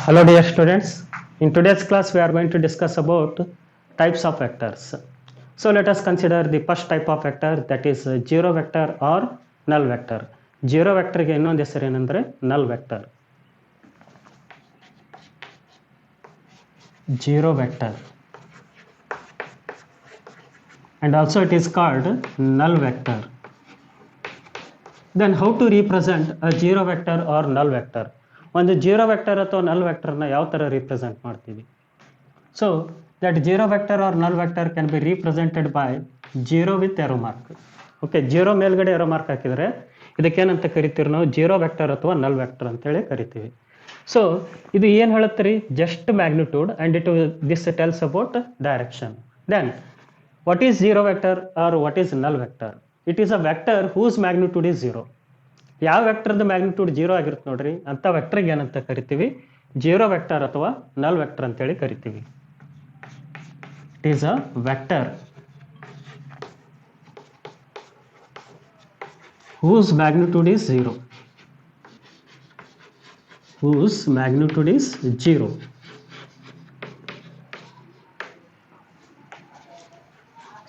Hello dear students, in today's class we are going to discuss about types of vectors. So let us consider the first type of vector, that is zero vector or null vector. Zero vector ಗೆ ಇನ್ನೊಂದು ಹೆಸರು ಏನಂದ್ರೆ null vector. Zero vector and also it is called null vector. Then how to represent a zero vector or null vector? ಒಂದು zero vector ಅಥವಾ null ವೆಕ್ಟರ್ನ ಯಾವ ಥರ represent ಮಾಡ್ತೀವಿ? So that zero vector or null vector can be represented by zero with arrow mark. Okay, zero ಮೇಲ್ಗಡೆ arrow mark ಹಾಕಿದರೆ ಇದಕ್ಕೇನಂತ ಕರಿತೀವಿ ನಾವು? ಜೀರೋ ವೆಕ್ಟರ್ ಅಥವಾ ನಲ್ ವೆಕ್ಟರ್ ಅಂತೇಳಿ ಕರಿತೀವಿ. ಸೊ ಇದು ಏನು ಹೇಳುತ್ತೆ ರೀ? Just magnitude and this tells about direction. Then what is zero vector or what is null vector? It is a vector whose magnitude is zero. ಯಾವ ವೆಕ್ಟರ್ದ ಮ್ಯಾಗ್ನಿಟ್ಯೂಡ್ ಜೀರೋ ಆಗಿರುತ್ತೆ ನೋಡ್ರಿ, ಅಂತ ವೆಕ್ಟರ್ಗೆ ಏನಂತ ಕರಿತೀವಿ? ಜೀರೋ ವೆಕ್ಟರ್ ಅಥವಾ ನಲ್ ವೆಕ್ಟರ್ ಅಂತೇಳಿ ಕರಿತೀವಿ. It is a vector whose magnitude is 0. Whose magnitude is 0.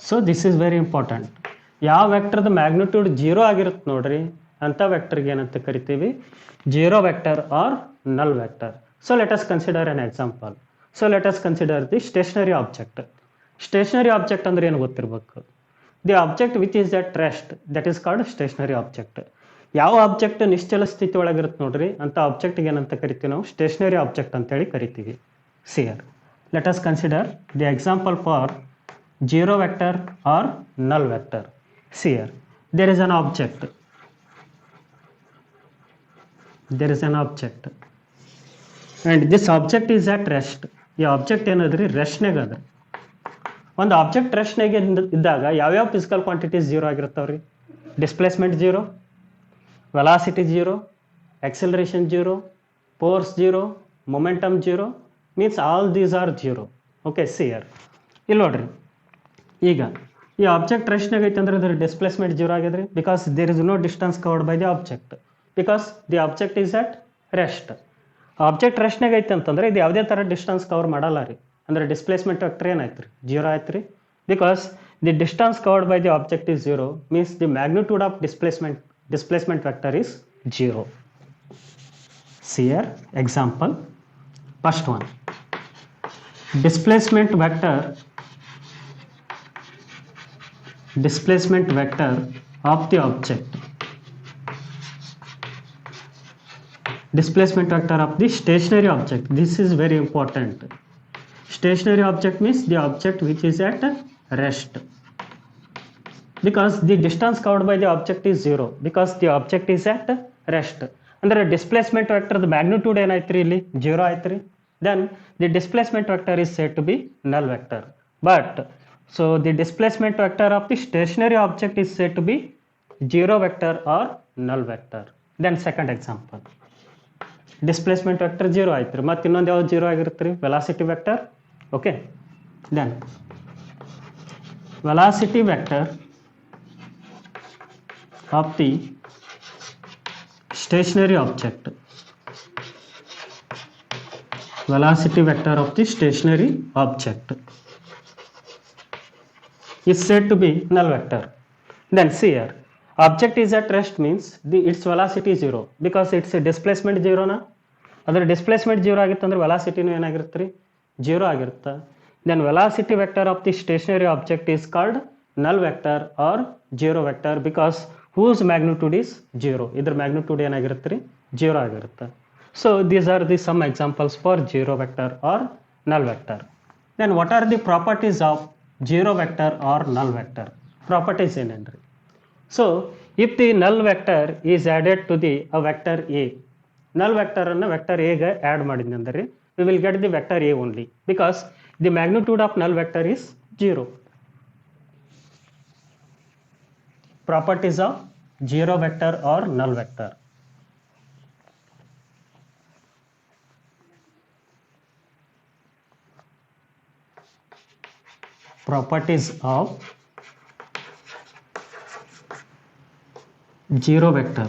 So this is very important. ಯಾವ ವೆಕ್ಟರ್ದ ಮ್ಯಾಗ್ನಿಟ್ಯೂಡ್ ಜೀರೋ ಆಗಿರುತ್ತೆ ನೋಡ್ರಿ, ಅಂತ ವೆಕ್ಟರ್ಗೆ ಏನಂತ ಕರಿತೀವಿ? Zero vector or null vector. So let us consider an example. So let us consider the stationary object. Stationary object ಅಂದ್ರೆ ಏನು ಗೊತ್ತಿರಬೇಕು? The object which is at rest, that is called stationary object. ಯಾವ object ನಿಶ್ಚಲ ಸ್ಥಿತಿ ಒಳಗಿರುತ್ತೆ ನೋಡ್ರಿ, ಅಂತ ಆಬ್ಜೆಕ್ಟ್ಗೆ ಏನಂತ ಕರಿತೀವಿ ನಾವು? ಸ್ಟೇಷನರಿ ಆಬ್ಜೆಕ್ಟ್ ಅಂತೇಳಿ ಕರಿತೀವಿ. See here let us consider the example for zero vector or null vector. See here there is an object. There is an object and this object is at rest. ಈ ಆಬ್ಜೆಕ್ಟ್ ಏನದ್ರಿ? ರೆಸ್ಟ್ನಾಗ ಅದ. ಒಂದು ಆಬ್ಜೆಕ್ಟ್ ರೆಸ್ಟ್ನಾಗ ಇದ್ದಾಗ ಯಾವ್ಯಾವ ಫಿಸಿಕಲ್ ಕ್ವಾಂಟಿಟೀಸ್ ಜೀರೋ ಆಗಿರ್ತಾವ್ರಿ? Displacement zero, velocity zero, acceleration zero, force zero, momentum zero, means all these are zero. Okay, see here ಇಲ್ಲಿ ನೋಡ್ರಿ, ಈಗ ಈ ಆಬ್ಜೆಕ್ಟ್ ರೆಸ್ಟ್ನಾಗ ಐತೆ ಅಂದ್ರೆ ಇದ್ರ ಡಿಸ್ಪ್ಲೇಸ್ಮೆಂಟ್ ಜೀರೋ ಆಗಿದ್ರಿ, because there is no distance covered by the object, because the object is at rest. Object ರೆಸ್ಟ್ನಾಗ ಐತೆ ಅಂತಂದ್ರೆ ಇದು ಯಾವುದೇ ಥರ ಡಿಸ್ಟೆನ್ಸ್ ಕವರ್ ಮಾಡಲ್ಲ ರೀ. ಅಂದರೆ ಡಿಸ್ಪ್ಲೇಸ್ಮೆಂಟ್ ವೆಕ್ಟರ್ ಏನಾಯ್ತು ರೀ? ಜೀರೋ ಆಯ್ತು ರೀ. Because the distance covered by the object is zero, means the magnitude of displacement vector is zero. See here example first one, displacement vector of the object. Displacement vector of the stationary object. This is very important. Stationary object means the object which is at rest, because the distance covered by the object is zero, because the object is at rest. Andre displacement vector the magnitude ಏನಾಯ್ತು ಇಲ್ಲಿ? Zero ಆಯ್ತು ರೀ. Then the displacement vector is said to be null vector. But so the displacement vector of the stationary object is said to be zero vector or null vector. Then second example, displacement vector zero ಆಯ್ತು ರೀ. ಮತ್ತು ಇನ್ನೊಂದು ಯಾವ್ದು zero ಆಗಿರುತ್ತೆ ರೀ? Velocity vector. Okay, then velocity vector of the stationary object. Velocity vector of the stationary object is said to be null vector. Then see here, object is at rest means its velocity is zero, because it's a displacement zero na. ಅದರ displacement zero ಆಗಿತ್ತು ಅಂದ್ರೆ ವೆಲಾಸಿಟಿನೂ ಏನಾಗಿರುತ್ತೆ ರೀ? Zero ಆಗಿರುತ್ತೆ. Then velocity vector of the stationary object is called null vector or zero vector, because whose magnitude is zero. ಇದ್ರ magnitude ಏನಾಗಿರುತ್ತೆ ರೀ? ಜೀರೋ ಆಗಿರುತ್ತೆ. So these are the some examples for zero vector or null vector. Then what are the properties of zero vector or null vector? Properties ಏನೇನ್ರಿ? So if the null vector is added to the a vector A, null vector ಅನ್ನು vector ಎಗೆ add ಮಾಡಿದ್ನಿ ಅಂದರೆ we will get the vector A only, because the magnitude of null vector is zero. Properties of zero vector or null vector. Properties of zero vector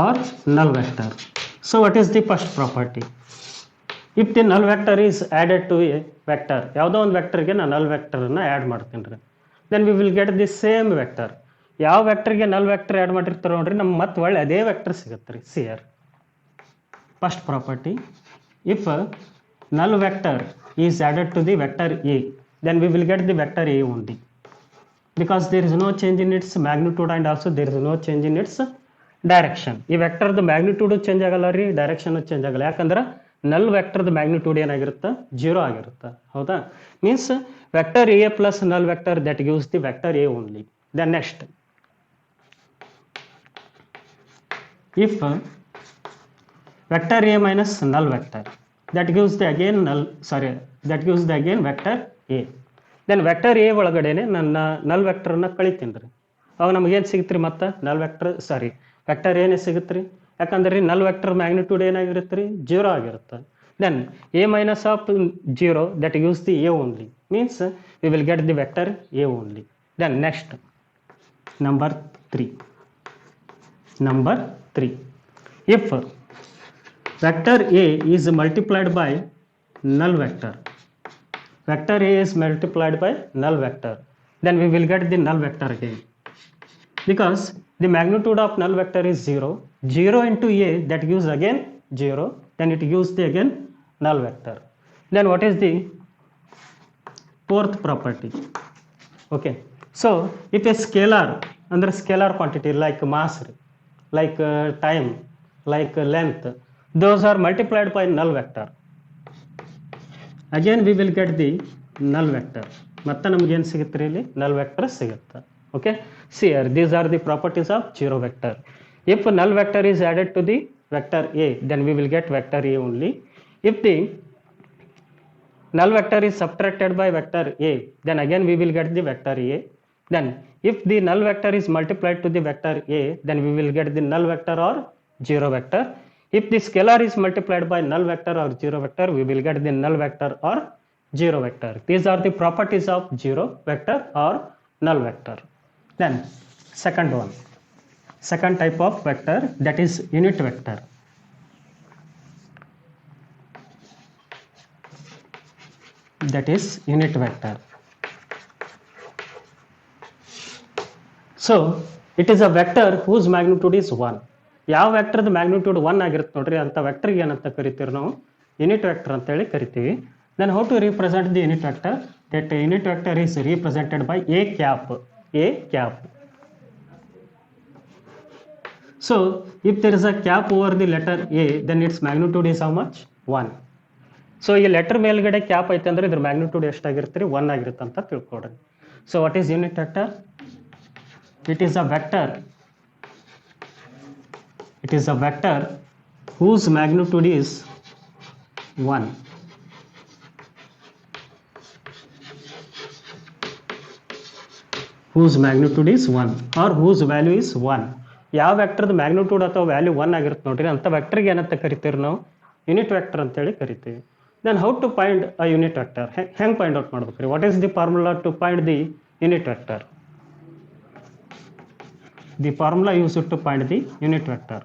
or null vector. So what is the first property? If the null vector is added to a vector, ಯಾವುದೋ ಒಂದು ವೆಕ್ಟರ್ಗೆ ನಾನು null vectorನ add ಮಾಡ್ತೀನಿ ರೀ, then we will get the same vector. ಯಾವ ವೆಕ್ಟರ್ಗೆ null vector add ಮಾಡಿರ್ತಾರೆ ನೋಡ್ರಿ, ನಮ್ಗೆ ಮತ್ತೆ ಒಳ್ಳೆ ಅದೇ ವೆಕ್ಟರ್ ಸಿಗುತ್ತೆ ರೀ. ಸಿಯರ್ first property, if null vector is added to the vector A, then we will get the vector A only, because there is no change in its magnitude and also there is no change in its direction. ಈ ವೆಕ್ಟರ್ದ magnitude change ಆಗಲ್ಲ ರೀ, direction change ಆಗಲ್ಲ. ಯಾಕಂದ್ರೆ ನಲ್ ವೆಕ್ಟರ್ದ magnitude ಏನಾಗಿರುತ್ತೆ, 0 ಆಗಿರುತ್ತೆ. ಹೌದಾ? Means vector A plus null vector that gives the vector A only. Then next, if vector A minus null vector that gives the again vector A. Then vector A ಒಳಗಡೆನೆ ನನ್ನ ನಲ್ ವೆಕ್ಟರ್ನ ಕಳಿತೀನಿ ರೀ. ಅವಾಗ ನಮಗೇನು ಸಿಗುತ್ತೆ ರೀ, ಮತ್ತೆ ವೆಕ್ಟರ್ ಏನೇ ಸಿಗುತ್ತೆ ರೀ. ಯಾಕಂದ್ರೆ ನಲ್ ವೆಕ್ಟರ್ ಮ್ಯಾಗ್ನಿಟ್ಯೂಡ್ ಏನಾಗಿರುತ್ತೆ ರೀ, 0 ಆಗಿರುತ್ತೆ. Then A minus of 0 that use the A only, means we will get the vector A only. Then next number 3, if vector A is multiplied by null vector, vector A is multiplied by null vector, then we will get the null vector again, because the magnitude of null vector is 0 into A, that gives again 0, then it gives the again null vector. Then what is the fourth property? Okay, so if a scalar, under scalar quantity like mass, like time, like length, those are multiplied by null vector, again we will get the null vector. ಮತ್ತೆ ನಮ್ಗೆ ಏನು ಸಿಗುತ್ತೆ ರೀ, ಇಲ್ಲಿ null vector ಸಿಗುತ್ತೆ. Okay, see here, these are the properties of 0 vector. If null vector is added to the vector A, then we will get vector A only. If the null vector is subtracted by vector A, then again we will get the vector A. Then if the null vector is multiplied to the vector A, then we will get the null vector or 0 vector. If the scalar is multiplied by null vector or 0 vector, we will get the null vector or 0 vector. These are the properties of 0 vector or null vector. Then second type of vector, that is unit vector. So it is a vector whose magnitude is 1. ಯಾವ ವೆಕ್ಟರ್ದ magnitude 1 ಆಗಿರುತ್ತೆ ನೋಡ್ರಿ, ಅಂತ ವೆಕ್ಟರ್ಗೆ ಏನಂತ ಕರಿತೀವಿ ನಾವು, unit vector ಅಂತೇಳಿ ಕರಿತೀವಿ. Then how to represent the unit vector? That unit vector is represented by a cap. So if there is a cap over the letter A, then its magnitude is how much? 1. So ಈ letter ಮೇಲ್ಗಡೆ cap ಐತೆ ಅಂದ್ರೆ ಇದ್ರ magnitude ಎಷ್ಟಾಗಿರುತ್ತೆ ರೀ, 1 ಆಗಿರುತ್ತೆ ಅಂತ ತಿಳ್ಕೊಡ್ರಿ. So what is unit vector? It is a vector whose magnitude is 1. Whose magnitude is 1 or whose value is 1. ಯಾವ ವೆಕ್ಟರ್ದ ಮ್ಯಾಗ್ನಿಟ್ಯೂಡ್ ಅಥವಾ ವ್ಯಾಲ್ಯೂ 1 ಆಗಿರುತ್ತೆ ನೋಡ್ರಿ, ಅಂತ ವೆಕ್ಟರ್ಗೆ ಏನಂತ ಕರಿತೀವಿ ನಾವು, ಯೂನಿಟ್ ವೆಕ್ಟರ್ ಅಂತೇಳಿ ಕರಿತೀವಿ. Then how to find a unit vector? ಹೆಂಗೆ ಫೈಂಡ್ ಔಟ್ ಮಾಡ್ಬೇಕು ರೀ? What is the formula to find the unit vector? The formula used to find the unit vector.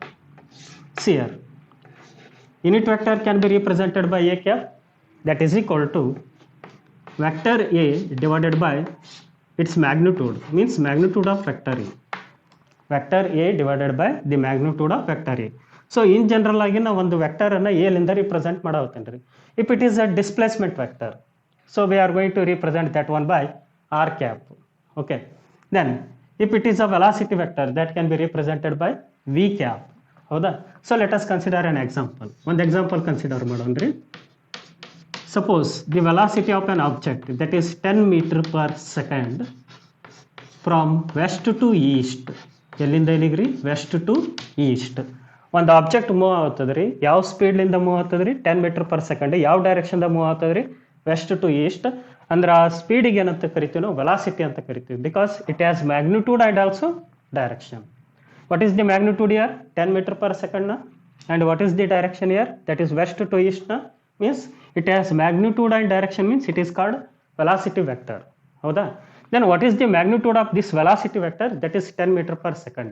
See here, unit vector can be represented by a cap, that is equal to vector A divided by its magnitude, means magnitude of vector A. Vector A divided by the magnitude of vector A. So in general ಆಗಿ ನಾವು ಒಂದು vector ಅನ್ನ A ಲಿಂದ represent ಮಾಡಾವತ್ತೇನ್ರಿ. If it is a displacement vector, so we are going to represent that one by r cap. Okay, then if it is a velocity vector, that can be represented by v cap. ಹೌದಾ? So let us consider an example. ಒಂದು example consider ಮಾಡೋಣ್ರಿ. Suppose the velocity of an object that is 10 meter per second from west to east. ಎಲ್ಲಿಂದ ಎಲ್ಲಿಗ್ರಿ? West to east. ಒಂದು object move ಆಗ್ತದೆ ರೀ, ಯಾವ ಸ್ಪೀಡ್ಲಿಂದ move ಆಗ್ತದೆ ರೀ? 10 meter per second. ಯಾವ ಡೈರೆಕ್ಷನ್ದಾಗ ಮೂವ್ ಆಗ್ತದೆ ರೀ? West to east. ಅಂದ್ರೆ ಆ ಸ್ಪೀಡಿಗೆ ಏನಂತ ಕರಿತೀವಿ ನಾವು? ವೆಲಾಸಿಟಿ ಅಂತ ಕರಿತೀವಿ, because it has magnitude and also direction. What is the magnitude here? 10 meter per second. And what is the direction here? That is west to east. Means it has magnitude and direction, means it is called velocity vector. ಹೌದಾ? Then what is the magnitude of this velocity vector? That is 10 meter per second.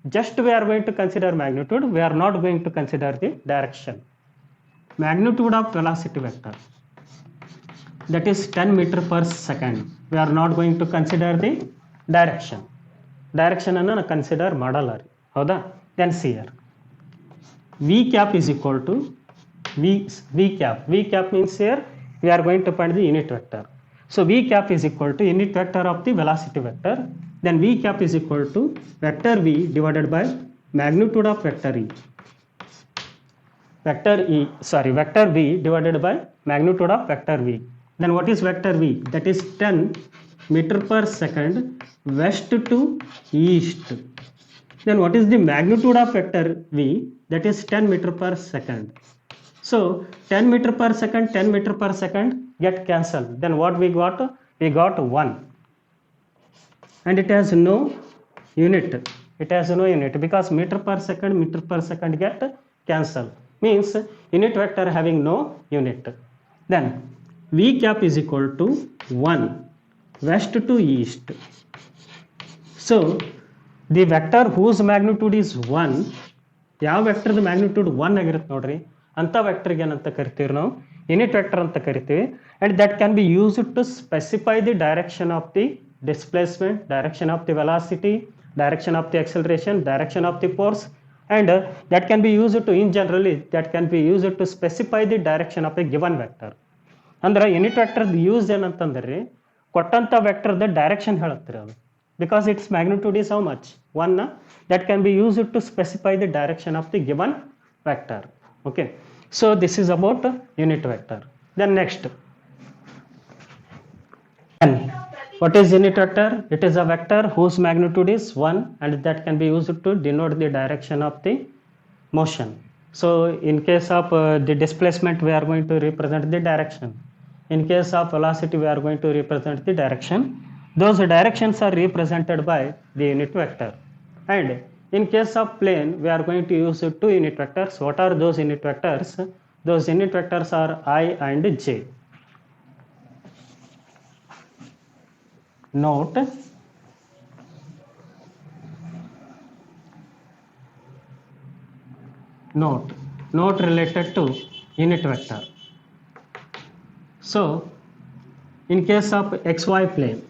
Just we are going to consider magnitude, we are not going to consider the direction. Magnitude of velocity vector, that is 10 meter per second. We are not going to consider the direction. Direction ಅನ್ನು consider ಮಾಡಲ್ಲ ರೀ, ಹೌದಾ? Then see here, v cap is equal to v cap. V cap means here we are going to find the unit vector. So v cap is equal to unit vector of the velocity vector. Then v cap is equal to vector v divided by magnitude of vector e. Vector v divided by magnitude of vector v. Then what is vector v? That is 10 meter per second west to east. Then what is the magnitude of vector v? That is 10 meter per second. So 10 meter per second, 10 meter per second get cancelled. Then what we got? We got 1. And it has no unit. It has no unit because meter per second get cancelled. Means unit vector having no unit. Then v cap is equal to 1 west to east. So the vector whose magnitude is 1, ಯಾವ ವೆಕ್ಟರ್ದ magnitude 1 ಆಗಿರುತ್ತೆ ನೋಡ್ರಿ, ಅಂಥ ವೆಕ್ಟರ್ಗೆ ಏನಂತ ಕರಿತೀವಿ ನಾವು? Unit vector ಅಂತ ಕರಿತೀವಿ. And that can be used to specify the direction of the displacement, direction of the velocity, direction of the acceleration, direction of the force, and that can be used to, in generally, that can be used to specify the direction of a given vector. ಅಂದ್ರೆ unit ವೆಕ್ಟರ್ದ use ಏನಂತಂದ್ರೆ ಕೊಟ್ಟಂಥ ವೆಕ್ಟರ್ದ direction ಹೇಳುತ್ತೀರಿ ಅದು, because its magnitude is how much? 1, that can be used to specify the direction of the given vector. Okay, so this is about unit vector. Then next, what is unit vector? It is a vector whose magnitude is 1 and that can be used to denote the direction of the motion. So in case of the displacement, we are going to represent the direction. In case of velocity, we are going to represent the direction. Those directions are represented by the unit vector. And in case of plane, we are going to use 2 unit vectors. What are those unit vectors? Those unit vectors are I and j. Note related to unit vector. So in case of xy plane,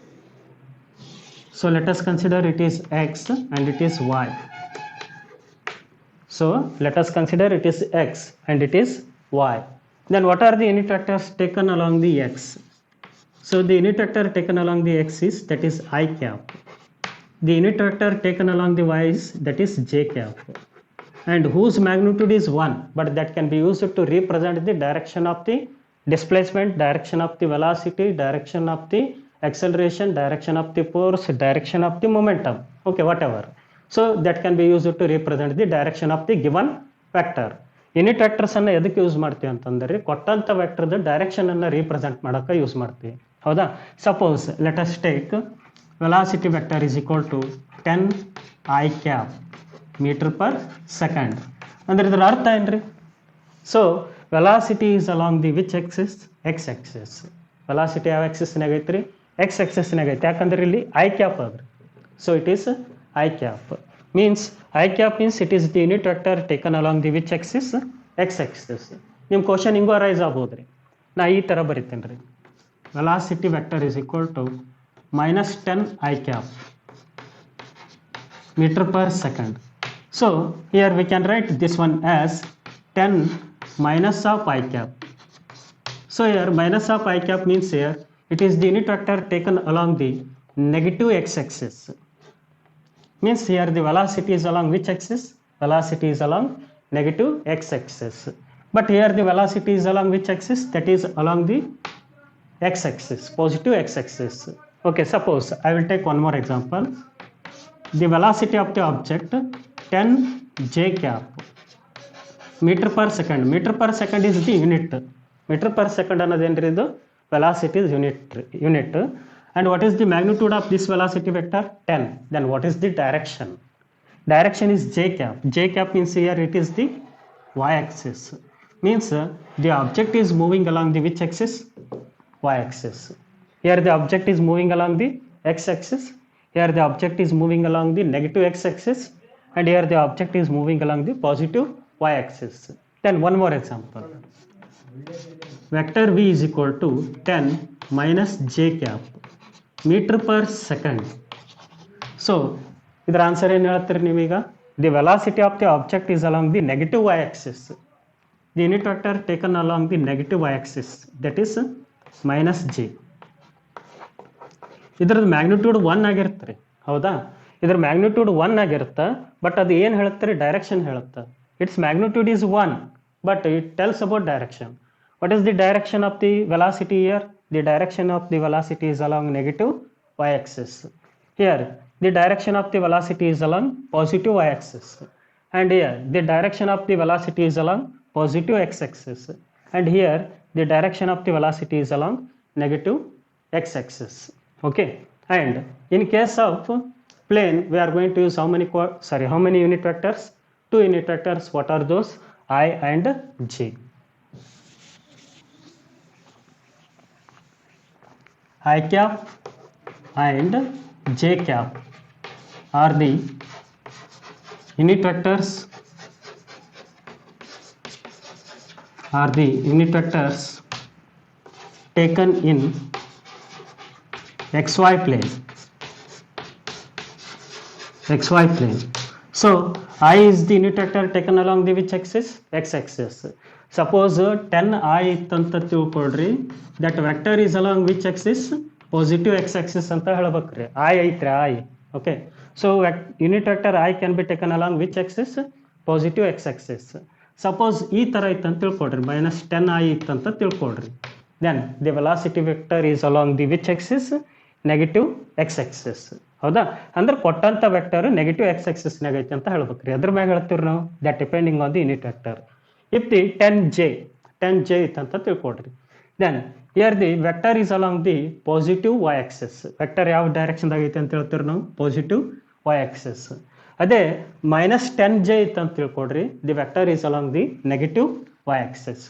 so let us consider it is x and it is y. So let us consider it is x and it is y. Then what are the unit vectors taken along the x? So the unit vector taken along the x is, that is I cap. The unit vector taken along the y is, that is j cap. And whose magnitude is 1, but that can be used to represent the direction of the displacement, direction of the velocity, direction of the acceleration, direction of the force, direction of the momentum. Okay, whatever. So that can be used to represent the direction of the given vector. Unit vectors ಅನ್ನು ಎದಕ್ಕೆ use ಮಾಡ್ತೀವಿ ಅಂತಂದ್ರೆ ಕೊಟ್ಟಂಥ ವೆಕ್ಟರ್ದ direction ಅನ್ನು represent ಮಾಡೋಕೆ use ಮಾಡ್ತೀವಿ, ಹೌದಾ? Suppose let us take velocity vector is equal to 10 I cap meter per second. ಅಂದ್ರೆ ಇದರ ಅರ್ಥ ಏನ್ರಿ? So velocity is along the which axis? X axis. Velocity ಯಾವ ಆಕ್ಸಿಸ್ನಾಗ ಐತ್ರಿ? ಎಕ್ಸ್ ಆಕ್ಸಿಸ್ನಾಗ ಐತಿ. ಯಾಕಂದ್ರೆ ಇಲ್ಲಿ ಐ ಕ್ಯಾಪ್ ಅದ್ರಿ. So it is I cap. Means I cap means it is the unit vector taken along the which axis? X axis. ನಿಮ್ಮ question ಹಿಂಗೂ ಅರೈಸ್ ಆಗ್ಬೋದ್ರಿ. ನಾ ಈ ಥರ ಬರಿತೇನೆ ರೀ, velocity vector is equal to -10 I cap meter per second. So here we can write this one as 10 minus of I cap. So here minus of I cap means here it is the unit vector taken along the negative x axis. Means here the velocity is along which axis? Velocity is along negative x axis. But here the velocity is along which axis? That is along the x axis, positive x axis. Okay, suppose I will take one more example. The velocity of the object 10 j cap meter per second. Meter per second is the unit. Meter per second ಅನ್ನೋದೇನ್ರಿ ಇದು? Velocity is unit. And what is the magnitude of this velocity vector? 10. Then what is the direction? Direction is j cap. J cap means here it is the y axis. Means the object is moving along the which axis? Y axis. Here the object is moving along the x axis. Here the object is moving along the negative x axis. and here the object is moving along the positive y-axis. Then one more example. Vector v is equal to 10 minus j cap meter per second. So ಇದರ answer ಏನು ಹೇಳ್ತೀರಿ ನೀವೀಗ? The velocity of the object is along the negative Y axis. The unit vector taken along the negative Y axis, that is minus J. ಇದ್ರದ್ದು magnitude 1 ಆಗಿರುತ್ತೆ ರೀ, ಹೌದಾ? ಇದ್ರ magnitude 1 ಆಗಿರುತ್ತೆ, ಬಟ್ ಅದು ಏನು ಹೇಳುತ್ತೆ ರೀ? ಡೈರೆಕ್ಷನ್ ಹೇಳುತ್ತೆ. It's magnitude is 1, but it tells about direction. What is the direction of the velocity here? The direction of the velocity is along negative y-axis. Here, the direction of the velocity is along positive y-axis. And here, the direction of the velocity is along positive x-axis. And here, the direction of the velocity is along negative x-axis. Okay. And in case of plane, we are going to use how many unit vectors? 2 unit vectors. What are those? I and j. I cap and j cap are the unit vectors taken in xy plane. So I is the unit vector taken along the which axis? X axis. Suppose 10i ಅಂತ ತಿಳ್ಕೊಳ್ರಿ, that vector is along which axis? Positive X axis ಅಂತ ಹೇಳ್ಬೇಕ್ರಿ. I ಐತ್ರಿ I. Okay, so unit vector I can be taken along which axis? Positive X axis. Suppose ಈ ಥರ ಇತ್ತಂತ ತಿಳ್ಕೊಳ್ರಿ, minus 10i ಇತ್ತಂತ ತಿಳ್ಕೊಳ್ರಿ. Then the velocity vector is along the which axis? Negative X axis. ಹೌದಾ? ಅಂದ್ರೆ ಕೊಟ್ಟಂಥ ವೆಕ್ಟರ್ ನೆಗೆಟಿವ್ ಎಕ್ಸ್ ಆಕ್ಸಿಸ್ನಾಗ ಐತೆ ಅಂತ ಹೇಳ್ಬೇಕ್ರಿ. ಅದ್ರ ಮ್ಯಾಗ ಹೇಳ್ತೀವಿ ನಾವು, that depending on the unit vector. If the 10j ಇತ್ತಂತ ತಿಳ್ಕೊಡ್ರಿ, then here the vector is along the positive Y axis. Vector ಯಾವ ಡೈರೆಕ್ಷನ್ದಾಗ ಐತೆ ಅಂತ ಹೇಳ್ತೀವಿ ನಾವು? Positive Y axis. ಅದೇ ಮೈನಸ್ 10j ಇತ್ತಂತ ತಿಳ್ಕೊಡ್ರಿ, the vector is along the negative Y axis.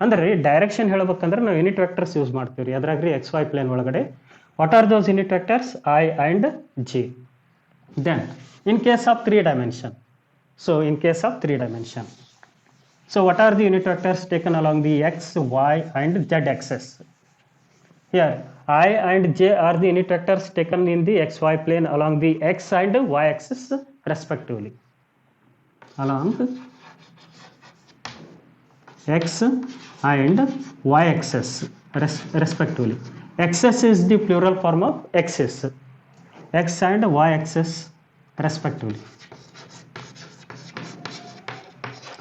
ಅಂದ್ರೆ ಡೈರೆಕ್ಷನ್ ಹೇಳ್ಬೇಕಂದ್ರೆ ನಾವು ಯೂನಿಟ್ ವೆಕ್ಟರ್ಸ್ ಯೂಸ್ ಮಾಡ್ತೀವಿ ರೀ. ಅದ್ರಾಗ್ರಿ ಎಕ್ಸ್ ವೈ ಪ್ಲೇನ್ ಒಳಗಡೆ. What are those unit vectors? I and J. Then in case of 3 dimension. So what are the unit vectors taken along the x, y and z axis? Here I and j are the unit vectors taken in the xy plane along the x and y axis respectively. Along x and y axis respectively. Axis is the plural form of axis. X and y axis respectively.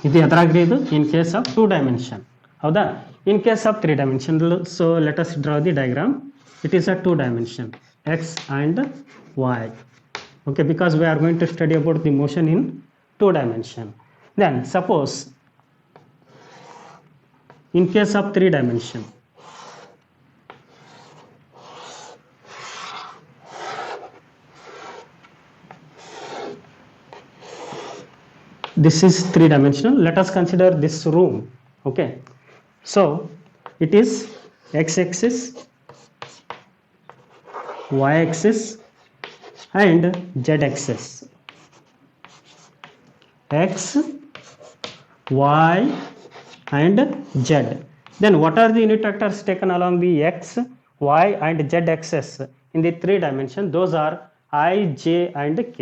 ಇದು ಎದುರಾಗ್ರಿ, ಇದು in case of 2 dimension. ಹೌದಾ? ಇನ್ case of 3 dimension, so let us draw the diagram. It is a 2 dimension, X and Y. Okay, because we are going to study about the motion in 2 dimension. Then suppose in case of 3 dimension, this is 3-dimensional. Let us consider this room. Okay, so it is x-axis, y-axis and z-axis. X, y and z. Then what are the unit vectors taken along the x, y and z axis in the 3 dimension? Those are I, j and k.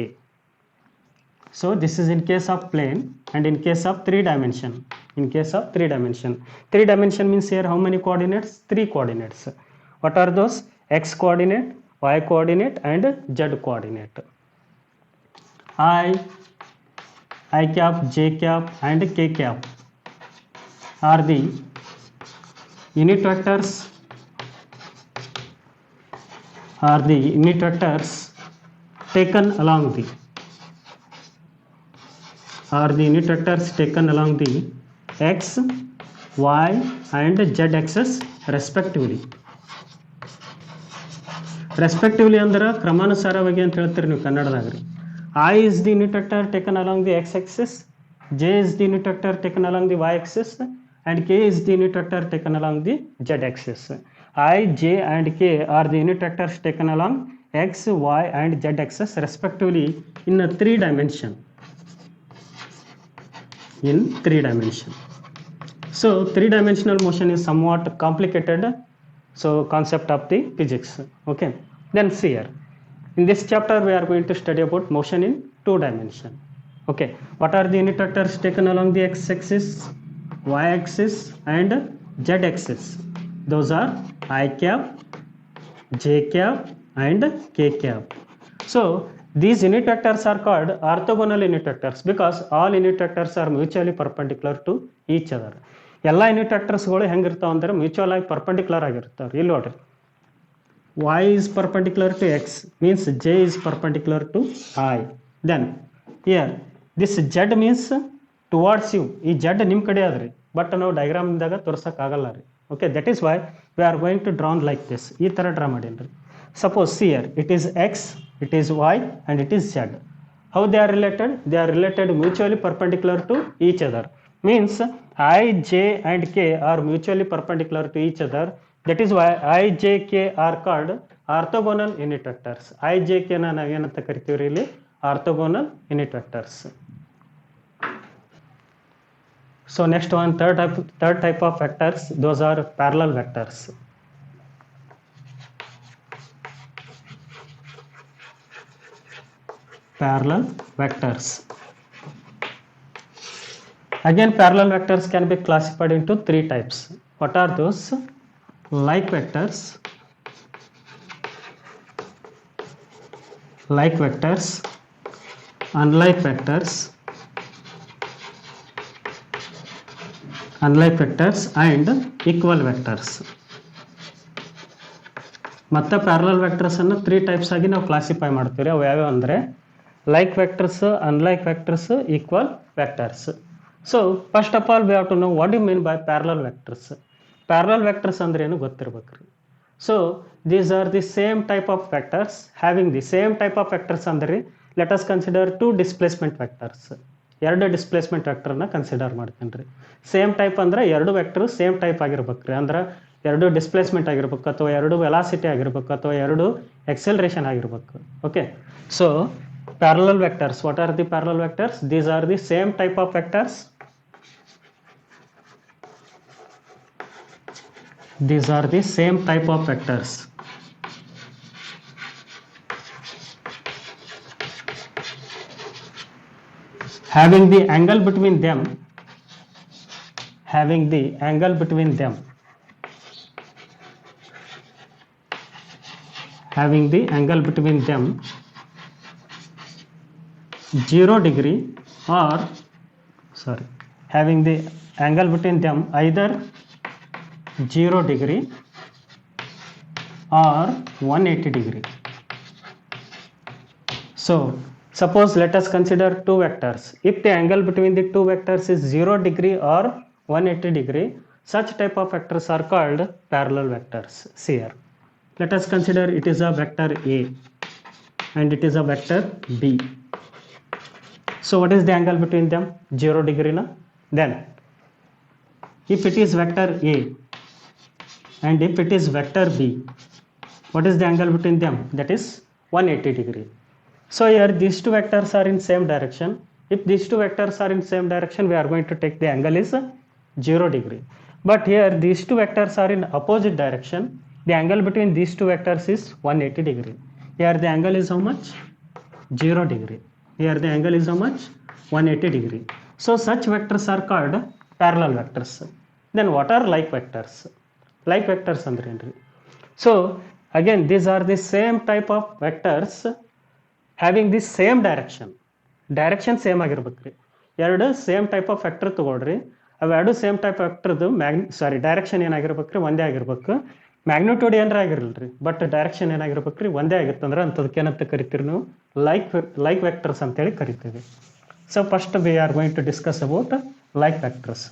So this is in case of plane, and in case of 3 dimension. 3 dimension means here how many coordinates? 3 coordinates. What are those? X coordinate, y coordinate and z coordinate. I cap, j cap and k cap are the unit vectors taken along the x, y and z axis respectively. ಅಂದ್ರೆ ಕ್ರಮಾನುಸಾರವಾಗಿ ಅಂತ ಹೇಳ್ತೀರಿ ನೀವು ಕನ್ನಡದಾಗ ರೀ. I is the unit vector taken along the x axis, j is the unit vector taken along the y axis and k is the unit vector taken along the z axis. I, j and k are the unit vectors taken along x, y and z axis respectively in a 3 dimension. in 3 dimension. So 3-dimensional motion is somewhat complicated, so concept of the physics. Okay, then see here, in this chapter we are going to study about motion in 2 dimension. Okay, what are the unit vectors taken along the x-axis, y-axis and z-axis? Those are I cap, j cap and k cap. So these unit vectors are called orthogonal unit vectors because all unit vectors are mutually perpendicular to each other. ಎಲ್ಲ unit ವೆಕ್ಟರ್ಸ್ಗಳು ಹೆಂಗಿರ್ತಾವೆ ಅಂದರೆ mutual ಆಗಿ perpendicular ಆಗಿರ್ತಾವೆ. ಇಲ್ಲಿ ನೋಡ್ರಿ, y is perpendicular to x means j is perpendicular to I. Then here this z means towards you. ಈ z ನಿಮ್ಮ ಕಡೆ ಅದ್ರಿ, but ನಾವು ಡಯಾಗ್ರಾಮ್ದಾಗ ತೋರ್ಸೋಕ್ಕಾಗಲ್ಲ ರೀ. Okay, that is why we are going to drawn like this. ಈ ಥರ ಡ್ರಾ ಮಾಡೀನಿ. Suppose see here, it is x, it is y and it is z. How they are related? They are related mutually perpendicular to each other. Means I, j and k are mutually perpendicular to each other. That is why I, j, k are called orthogonal unit vectors. I, j, k na ನಾವು ಏನಂತ ಕರಿತೀವಿ ಇಲ್ಲಿ? Orthogonal unit vectors. So next one, third type of vectors, those are parallel vectors. Parallel vectors. Again, parallel vectors can be classified into 3 types. What are those? Like vectors, unlike vectors, and equal vectors. ಮತ್ತೆ parallel vectors ಅನ್ನು 3 types ಆಗಿ ನಾವು classify ಮಾಡ್ತೀವಿ. ಅವು ಯಾವ್ಯಾವ ಅಂದರೆ like vectors, unlike vectors, equal vectors. So first of all we have to know what you mean by parallel vectors. Parallel vectors ಅಂದ್ರೆ ಏನು ಗೊತ್ತಿರ್ಬೇಕ್ರಿ. So these are the same type of vectors having the same type of vectors ಅಂದ್ರೆ let us consider 2 displacement vectors. 2 displacement ವೆಕ್ಟರ್ನ consider ಮಾಡ್ತೀನಿ ರೀ. Same type ಅಂದ್ರೆ 2 vector same type ಆಗಿರ್ಬೇಕ್ರಿ. ಅಂದ್ರೆ 2 displacement ಆಗಿರ್ಬೇಕು, ಅಥವಾ 2 ವೆಲಾಸಿಟಿ ಆಗಿರ್ಬೇಕು, ಅಥವಾ 2 ಎಕ್ಸೆಲರೇಷನ್ ಆಗಿರ್ಬೇಕು. Okay, so parallel vectors, what are the parallel vectors? These are the same type of vectors. These are the same type of vectors having the angle between them having the angle between them 0 degree or having the angle between them either 0 degree or 180 degree. So suppose let us consider 2 vectors. If the angle between the 2 vectors is 0 degree or 180 degree, such type of vectors are called parallel vectors. See here, let us consider it is a vector A and it is a vector B. So what is the angle between them? 0 degree na? Then if it is vector A and if it is vector B, what is the angle between them? That is 180 degree. So here these 2 vectors are in same direction. If these 2 vectors are in same direction, we are going to take the angle is 0 degree. But here these 2 vectors are in opposite direction. The angle between these 2 vectors is 180 degree. Here the angle is how much? 0 degree. Here the angle is how much? 180 degree. So such vectors are called parallel vectors. Then what are like vectors? Like vectors andre enri. So again these are the same type of vectors having the same direction. Direction same ಆಗಿರ್ಬೇಕ್ರಿ. 2 same type of vector ತಗೊಳ್ರಿ. ಅವು 2 same type ವೆಕ್ಟರ್ದು direction ಏನಾಗಿರ್ಬೇಕ್ರಿ? ಒಂದೇ ಆಗಿರ್ಬೇಕು. Magnitude ಏನಾರ ಆಗಿರಲ್ರಿ, but direction ಏನಾಗಿರ್ಬೇಕ್ರಿ? ಒಂದೇ ಆಗಿರ್ತಂದ್ರೆ ಅಂಥದಕ್ಕೆ ಏನಂತ ಕರಿತೀರಿ ನೀವು? Like vectors ಅಂತೇಳಿ ಕರಿತೀವಿ. So first we are going to discuss about like vectors.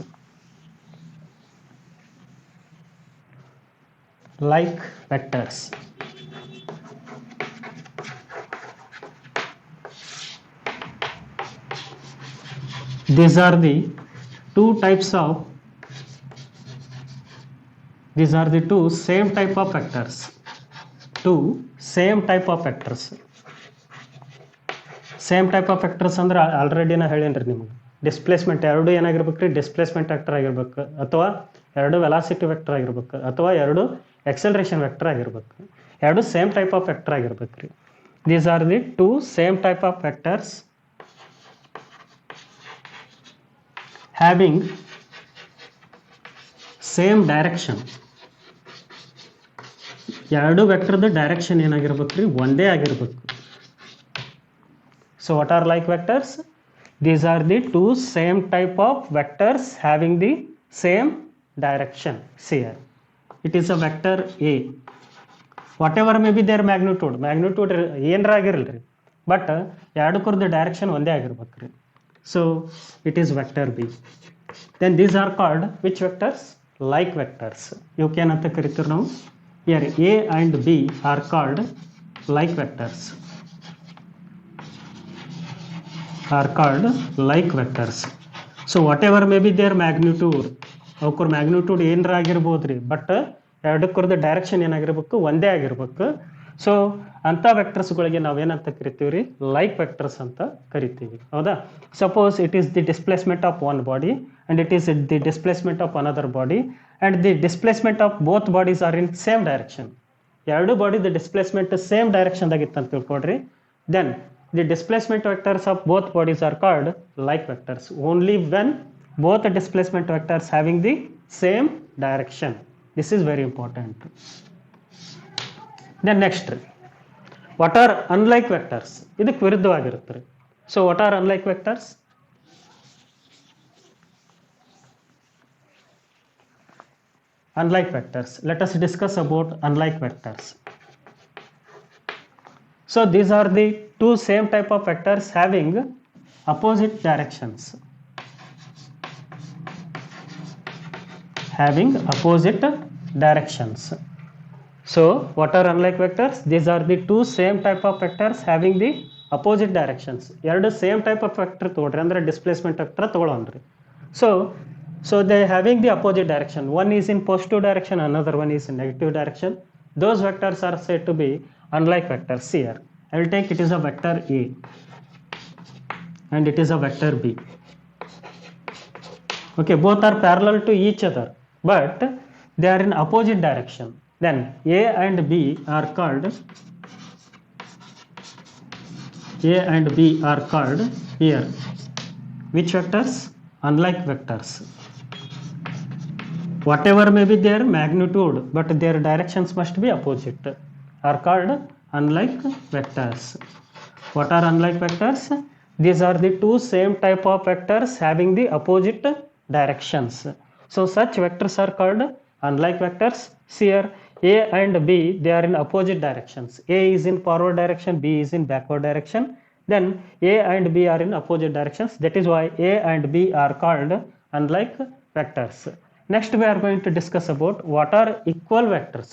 Like vectors. These are the 2 types of, these are the 2 same type of vectors. 2 same type of vectors. Same type of vectors ಅಂದ್ರೆ already ನಾ ಹೇಳೇನ್ರಿ ನಿಮಗೆ. Displacement ಎರಡು ಏನಾಗಿರ್ಬೇಕು ರೀ, displacement vector ಆಗಿರ್ಬೇಕು, ಅಥವಾ ಎರಡು velocity vector ಆಗಿರ್ಬೇಕು, ಅಥವಾ ಎರಡು ಎಕ್ಸಲರೇಷನ್ ವೆಕ್ಟರ್ ಆಗಿರ್ಬೇಕು. ಎರಡು ಸೇಮ್ ಟೈಪ್ ಆಫ್ ವೆಕ್ಟರ್ ಆಗಿರ್ಬೇಕು ರೀ. These are the two same type of vectors having same direction. ಎರಡು ವೆಕ್ಟರ್ದು ಡೈರೆಕ್ಷನ್ ಏನಾಗಿರ್ಬೇಕು ರೀ, ಒಂದೇ ಆಗಿರ್ಬೇಕು. So what are like vectors? These are the two same type of vectors having the same direction. See here, it is a vector A. Whatever may be their magnitude ಏನರ ಆಗಿರಲ್ರಿ, but ಎರಡಕ್ಕೂರ್ದು direction ಒಂದೇ ಆಗಿರ್ಬೇಕ್ರಿ. So it is vector B. Then these are called which vectors? Like vectors. ಇವಕ್ಕೆ ಏನಂತ ಕರಿತೀವಿ ನಾವು? Here A and B are called like vectors. Are called like vectors. So whatever may be their magnitude, ಅವಕ್ಕರ magnitude ಏನರ ಆಗಿರ್ಬೋದು ರೀ, but ಎರಡಕ್ಕೂರ್ದು direction ಏನಾಗಿರ್ಬೇಕು, ಒಂದೇ ಆಗಿರ್ಬೇಕು. ಸೊ ಅಂಥ ವೆಕ್ಟರ್ಸ್ಗಳಿಗೆ ನಾವೇನಂತ ಕರಿತೀವಿ ರೀ? ಲೈಕ್ ವೆಕ್ಟರ್ಸ್ ಅಂತ ಕರಿತೀವಿ, ಹೌದಾ? Suppose it is the displacement of one body and it is the displacement of another body and the displacement of both bodies are in same direction. ಎರಡು ಬಾಡಿದು ಡಿಸ್ಪ್ಲೇಸ್ಮೆಂಟ್ ಸೇಮ್ ಡೈರೆಕ್ಷನ್ದಾಗಿತ್ತು ಅಂತ ತಿಳ್ಕೊಡ್ರಿ. Then the displacement vectors of both bodies are called like vectors only when both the displacement vectors having the same direction. This is very important. Then next, what are unlike vectors? ಇದಕ್ಕೆ ವಿರುದ್ಧವಾಗಿರುತ್ತೆ. So what are unlike vectors? Unlike vectors, let us discuss about unlike vectors. So these are the two same type of vectors having opposite directions. Having opposite directions. So what are unlike vectors? These are the two same type of vectors having the opposite directions. ಎರಡು same type of vector ತಗೊಳ್ರಿ, ಅಂದರೆ displacement vector ತಗೊಳ್ಳೋಣ್ರಿ. So they having the opposite direction. One is in positive direction, another one is in negative direction. Those vectors are said to be unlike vectors. Here I will take, it is a vector A and it is a vector B. Okay, both are parallel to each other, but they are in opposite direction. Then A and B are called here which vectors? Unlike vectors. Whatever may be their magnitude, but their directions must be opposite, are called unlike vectors. What are unlike vectors? These are the two same type of vectors having the opposite directions. So such vectors are called unlike vectors. Here A and B, they are in opposite directions. A is in forward direction, B is in backward direction. Then A and B are in opposite directions. That is why A and B are called unlike vectors. Next we are going to discuss about what are equal vectors.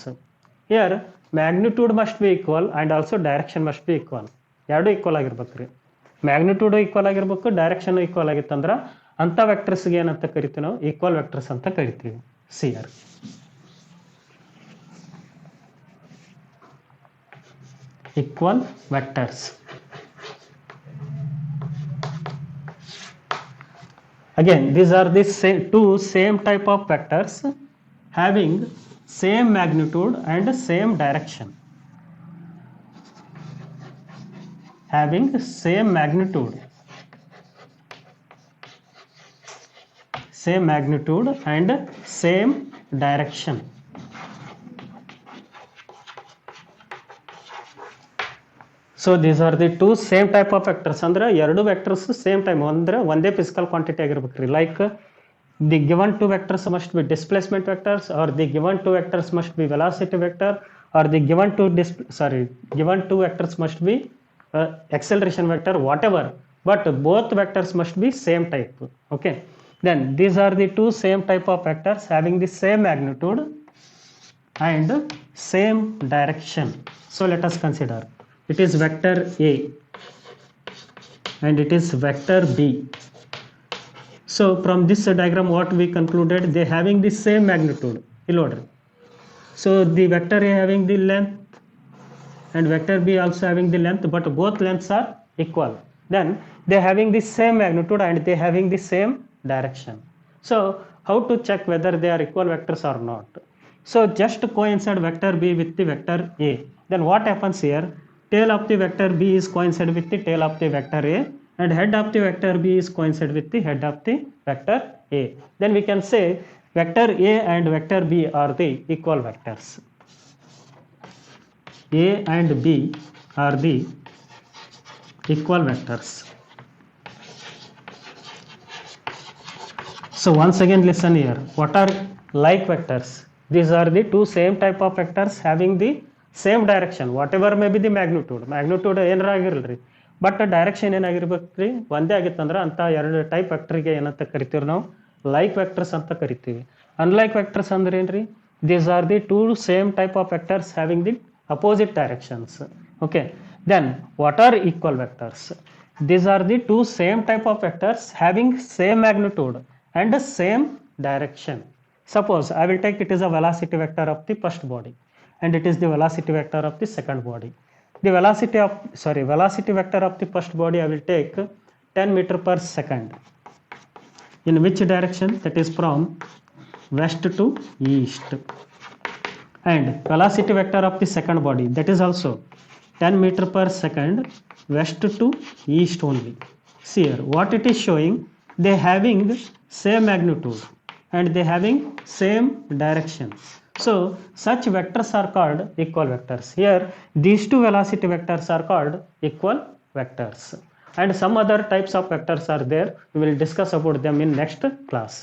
Here magnitude must be equal and also direction must be equal. ಎರಡು equal ಆಗಿರ್ಬೇಕು ರೀ. Magnitude equal ಆಗಿರ್ಬೇಕು, direction equal ಆಗಿತ್ತಂದ್ರೆ ಅಂಥ ವೆಕ್ಟರ್ಸ್ಗೆ ಏನಂತ ಕರಿತೀವಿ ನಾವು? ಈಕ್ವಲ್ ವೆಕ್ಟರ್ಸ್ ಅಂತ ಕರಿತೀವಿ. C R equal vectors. Again, these are the two same type of vectors having same magnitude and same direction. Having same magnitude and same direction. So these are the two same type of vectors. ಅಂದ್ರೆ ಎರಡು vectors same time ಅಂದ್ರೆ ಒಂದೇ physical quantity ಆಗಿರ್ಬೇಕ್ರಿ. Like the given two vectors must be displacement vectors, or the given two vectors must be velocity vector, or the given two vectors must be acceleration vector, whatever, but both vectors must be same type. Okay, then these are the two same type of vectors having the same magnitude and same direction. So let us consider, it is vector A and it is vector B. So from this diagram what we concluded, they having the same magnitude. So the vector A having the length and vector B also having the length, but both lengths are equal. Then they having the same magnitude and they having the same direction. So how to check whether they are equal vectors or not? So just coincide vector B with the vector A. Then what happens here? Tail of the vector B is coincide with the tail of the vector A, and head of the vector B is coincide with the head of the vector A. Then we can say vector A and vector B are the equal vectors. A and B are the equal vectors. So once again listen here. What are like vectors? These are the two same type of vectors having the same direction, whatever may be the magnitude. Magnitude ಏನಾರ ಆಗಿರಲ್ರಿ, but direction ಏನಾಗಿರ್ಬೇಕ್ರಿ ಒಂದೇ ಆಗಿತ್ತಂದ್ರೆ ಅಂತ ಎರಡು type ವೆಕ್ಟರ್ಗೆ ಏನಂತ ಕರಿತೀವಿ ನಾವು, like vectors ಅಂತ ಕರಿತೀವಿ. Unlike vectors ಅಂದ್ರೆ ಏನ್ರಿ? These are the two same type of vectors having the opposite directions. Okay, then what are equal vectors? These are the two same type of vectors having same magnitude and the same direction. Suppose I will take it is a velocity vector of the first body and it is the velocity vector of the second body. The velocity vector of the first body I will take 10 meter per second. In which direction? That is from west to east. And velocity vector of the second body, that is also 10 meter per second west to east only. See here what it is showing, they having same magnitude and they having same direction. So such vectors are called equal vectors. Here these two velocity vectors are called equal vectors, and some other types of vectors are there. We will discuss about them in next class.